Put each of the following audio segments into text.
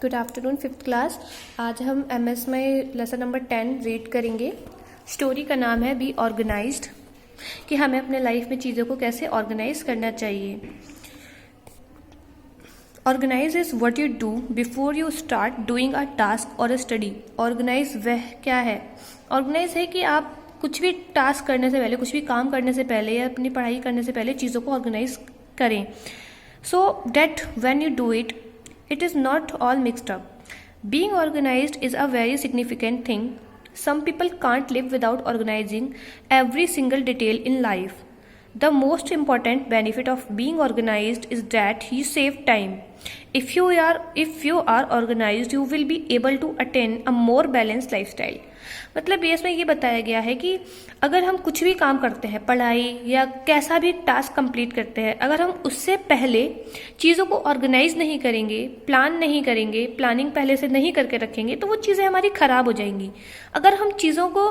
Good afternoon fifth class. आज हम MS में लेसन नंबर 10 रीड करेंगे। स्टोरी का नाम है बी ऑर्गेनाइज्ड, कि हमें अपने लाइफ में चीज़ों को कैसे ऑर्गेनाइज करना चाहिए। Organise is what you do before you start doing a task और अ स्टडी। ऑर्गेनाइज वह क्या है? ऑर्गेनाइज है कि आप कुछ भी टास्क करने से पहले, कुछ भी काम करने से पहले या अपनी पढ़ाई करने से पहले चीज़ों को ऑर्गेनाइज करें, so that when you do it it is not all mixed up. Being organized is a very significant thing. Some people can't live without organizing every single detail in life. The most important benefit of being organized is that you save time. If you are organized, you will be able to attain a more balanced lifestyle. मतलब ये इसमें ये बताया गया है कि अगर हम कुछ भी काम करते हैं, पढ़ाई या कैसा भी टास्क कंप्लीट करते हैं, अगर हम उससे पहले चीज़ों को ऑर्गेनाइज नहीं करेंगे, प्लान नहीं करेंगे, प्लानिंग पहले से नहीं करके रखेंगे, तो वो चीज़ें हमारी ख़राब हो जाएंगी। अगर हम चीज़ों को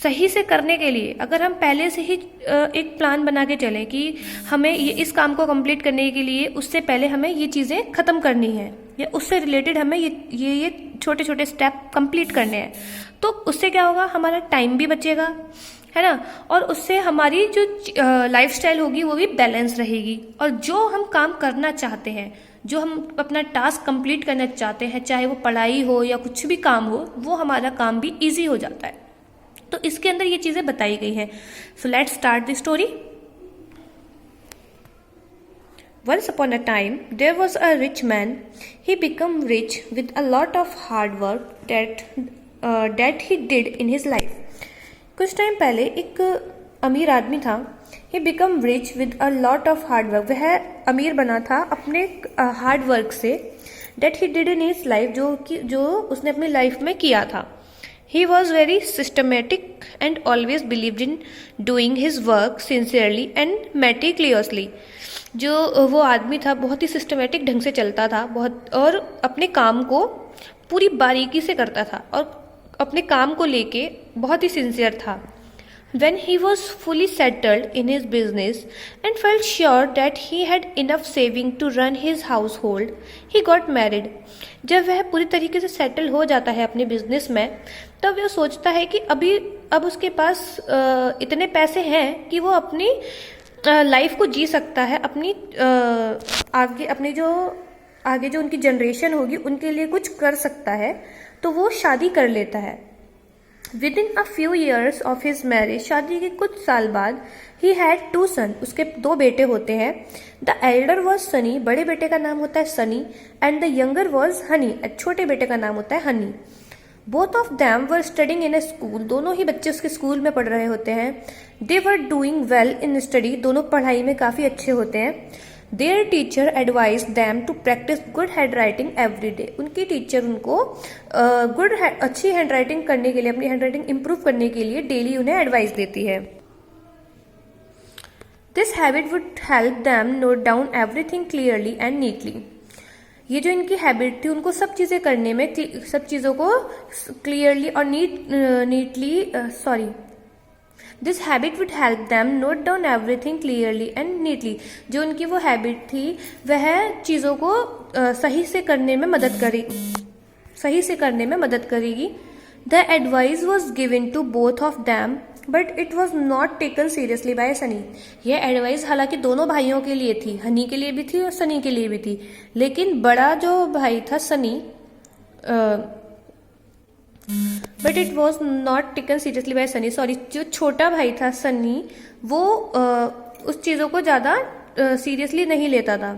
सही से करने के लिए, अगर हम पहले से ही एक प्लान बना के चलें कि हमें ये इस काम को कंप्लीट करने के लिए उससे पहले हमें ये चीज़ें ख़त्म करनी है या उससे रिलेटेड हमें ये छोटे छोटे स्टेप कंप्लीट करने हैं, तो उससे क्या होगा, हमारा टाइम भी बचेगा, है ना, और उससे हमारी जो लाइफस्टाइल होगी वो भी बैलेंस रहेगी। और जो हम काम करना चाहते हैं, जो हम अपना टास्क कंप्लीट करना चाहते हैं, चाहे वो पढ़ाई हो या कुछ भी काम हो, वो हमारा काम भी इजी हो जाता है। तो इसके अंदर ये चीज़ें बताई गई हैं। So let's start the story. Once upon a time, there was a rich man. He became rich with a lot of hard work that he did in his life. कुछ टाइम पहले एक अमीर आदमी था। He became rich with a lot of hard work. वह अमीर बना था अपने हार्ड वर्क से। That he did in his life, जो उसने अपनी लाइफ में किया था। He was very systematic and always believed in doing his work sincerely and meticulously. जो वो आदमी था बहुत ही सिस्टमेटिक ढंग से चलता था, बहुत, और अपने काम को पूरी बारीकी से करता था और अपने काम को लेके बहुत ही सिंसियर था। When he was fully settled in his business and felt sure that he had enough saving to run his household, he got married. जब वह पूरी तरीके से सेटल हो जाता है अपने बिजनेस में, तब वह सोचता है कि अब उसके पास इतने पैसे हैं कि वो अपनी लाइफ को जी सकता है, अपनी आगे जो उनकी जनरेशन होगी उनके लिए कुछ कर सकता है, तो वो शादी कर लेता है। Within a few years of his marriage, शादी के कुछ साल बाद, he had 2 sons, उसके 2 बेटे होते हैं। The elder was Sunny, बड़े बेटे का नाम होता है Sunny, and the younger was Honey, छोटे बेटे का नाम होता है Honey. Both of them were studying in a school, दोनों ही बच्चे उसके स्कूल में पढ़ रहे होते हैं। They were doing well in study, दोनों पढ़ाई में काफ़ी अच्छे होते हैं। Their teacher advised them to practice good handwriting every day. उनकी टीचर उनको अच्छी हैंडराइटिंग करने के लिए, अपनी हैंडराइटिंग इम्प्रूव करने के लिए डेली उन्हें एडवाइस देती है। This habit would help them note down everything clearly and neatly. ये जो इनकी हैबिट थी, उनको सब चीज़ें करने में, सब चीज़ों को क्लियरली और This habit would help them note down everything clearly and neatly. जो उनकी वो हैबिट थी, वह चीज़ों को सही से करने में मदद करेगी। The advice was given to both of them, but it was not taken seriously by Sunny. यह एडवाइस हालांकि दोनों भाइयों के लिए थी, हनी के लिए भी थी और सनी के लिए भी थी, लेकिन बड़ा जो भाई था Sunny, but it was not taken seriously by Sunny, sorry, जो छोटा भाई था सनी, वो उस चीज़ों को ज़्यादा सीरियसली नहीं लेता था।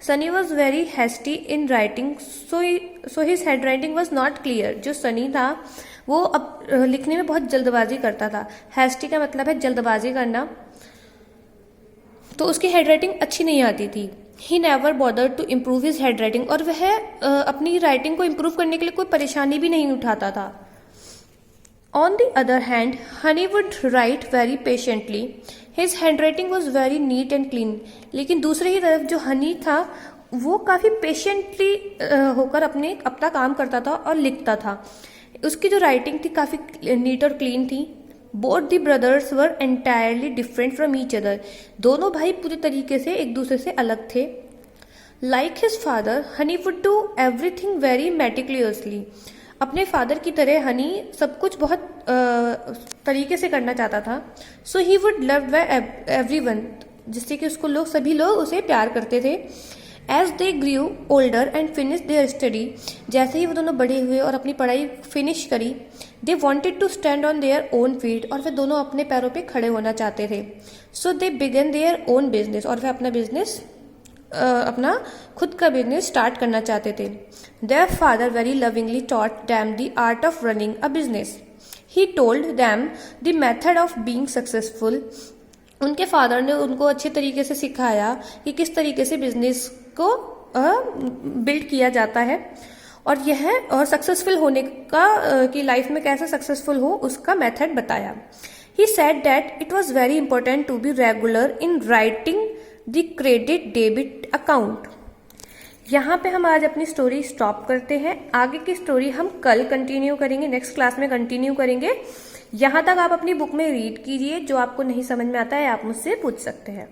Sunny was very hasty in writing, so his hand writing was not clear. जो सनी था वो लिखने में बहुत जल्दबाजी करता था। हैस्टी का मतलब है जल्दबाजी करना, तो उसकी हैंड राइटिंग अच्छी नहीं आती थी। He never bother to improve his handwriting, और वह अपनी राइटिंग को इम्प्रूव करने के लिए कोई परेशानी भी नहीं उठाता था। On the other hand, Honey would write very patiently, his hand writing was very neat and clean. लेकिन दूसरी ही तरफ जो हनी था, वो काफ़ी पेशेंटली होकर अपना काम करता था और लिखता था। उसकी जो राइटिंग थी काफ़ी नीट और क्लीन थी। Both the brothers were entirely different from each other, दोनों भाई पूरी तरीके से एक दूसरे से अलग थे। Like his father Honey would do everything very meticulously. अपने फादर की तरह हनी सब कुछ बहुत तरीके से करना चाहता था। So he would love by everyone, जिससे कि उसको सभी लोग उसे प्यार करते थे। As they grew older and finish their study, जैसे ही वो दोनों बड़े हुए और अपनी पढ़ाई फिनिश करी, they wanted to stand on their own feet, और वे दोनों अपने पैरों पे खड़े होना चाहते थे। So they began their own business, और वे अपना खुद का बिजनेस स्टार्ट करना चाहते थे। Their father very lovingly taught them the art of running a business. He told them the method of being successful. उनके फादर ने उनको अच्छे तरीके से सिखाया कि किस तरीके से बिजनेस को बिल्ड किया जाता है, और सक्सेसफुल होने का कि लाइफ में कैसे सक्सेसफुल हो उसका मेथड बताया। He said that it was very important to be regular in writing the credit debit account. यहाँ पे हम आज अपनी स्टोरी स्टॉप करते हैं। आगे की स्टोरी हम कल कंटिन्यू करेंगे, नेक्स्ट क्लास में कंटिन्यू करेंगे। यहाँ तक आप अपनी बुक में रीड कीजिए, जो आपको नहीं समझ में आता है आप मुझसे पूछ सकते हैं।